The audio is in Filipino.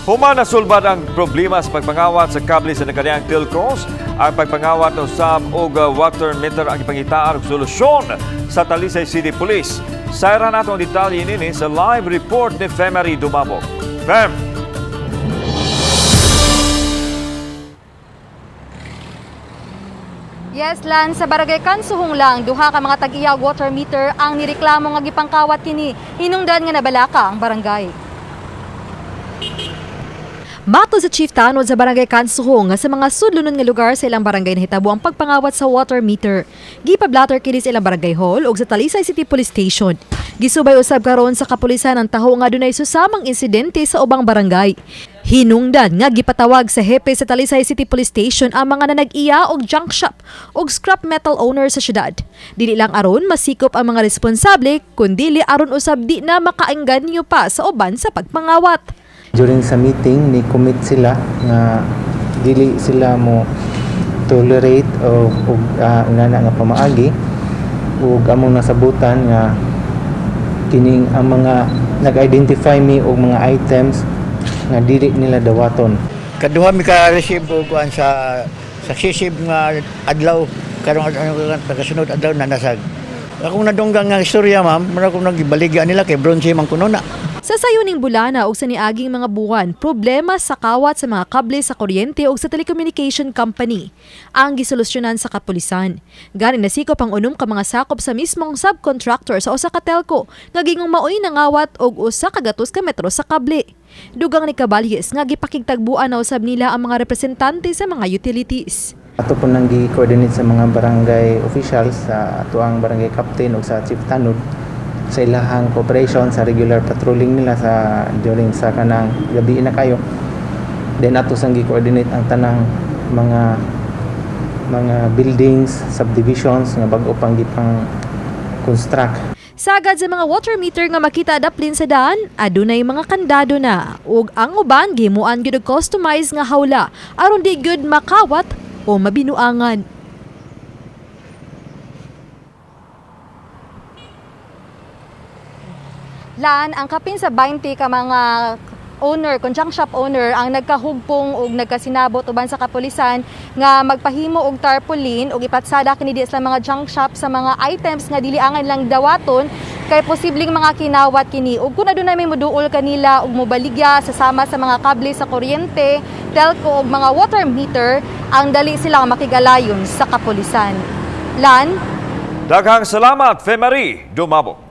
Human nasulbad ang problema sa pagpangawat sa kable sa nakadiyang telcos. Ang pagpangawat ng SAP o water meter ang ipangitaan og solusyon sa Talisay City Police. Sayra nato ang detalye nini sa live report ni Femery Dumabog. Fem! Yes, Lan, sa barangay Kansuhong lang, duha ka mga tag-iya water meter ang nireklamo nga gipangkawat kini. Hinungdan nga nabalaka ang barangay. Mato sa Chief Tanod sa barangay Kansuhong nga sa mga sudlunon nga lugar sa ilang barangay nahitabo ang pagpangawat sa water meter. Gipablatter kini sa ilang barangay hall ug sa Talisay City Police Station. Gisubay usab karon sa kapulisan ang taho nga dunay susamang insidente sa ubang barangay. Hinungdan nga gipatawag sa hepe sa Talisay City Police Station ang mga nanag-iya og junk shop og scrap metal owner sa syudad. Dili lang aron masikop ang mga responsable kundi aron usab di na makaengganyo pa sa uban sa pagpangawat. During sa meeting, ni-commit sila nga dili sila mo tolerate o unana nga pamaagi ug among nasabutan nga kining ang mga nag-identify mi og mga items nga dili nila dawaton. Kaduha mi ka receive og kuan sa successive nga adlaw karong pagkasunod adlaw na nasag. Akong nadunggang nga istorya ma'am, mara ko nagibaliga nila kay bronze man kuno na. Sa sayuning bulana o sa niaging mga buwan, problema sa kawat sa mga kable sa kuryente o sa telecommunication company ang gisolusyonan sa kapulisan. Gani nasikop ang unom ka mga sakop sa mismong subcontractor sa usa ka telco nga gingong maoy nangawat og usa ka gatos ka metro sa kable. Dugang ni Caballes nga gipakigtagbuan na usab nila ang mga representante sa mga utilities. Ato po nang gi-coordinate sa mga barangay officials sa atuang barangay captain o sa chief tanod sa ilahang cooperation sa regular patrolling nila sa during sa kanang gabi na kayo. Then ato sang gi-coordinate ang tanang mga buildings, subdivisions nga bag-o pang gipang construct. Sagad sa mga water meter nga makita daplin sa daan, adunay mga kandado na ug ang uban gimuan gyud og customized nga hawla aron di gyud makawat o mabinuangan. Lan, ang kapin sa 20 ka mga owner, junk shop owner ang nagkahugpong ug nagkasinabot uban sa kapulisan nga magpahimo og tarpaulin ug ipatsada kini di sa mga junk shop sa mga items nga dili angan lang dawaton kay posibleng mga kinawat kini ug kun adunay may moduol kanila ug mobaligya sasama sa mga kable sa kuryente, telco ug mga water meter ang dali silang makigalayon sa kapulisan. Lan, Daghang salamat, Femery Dumabog.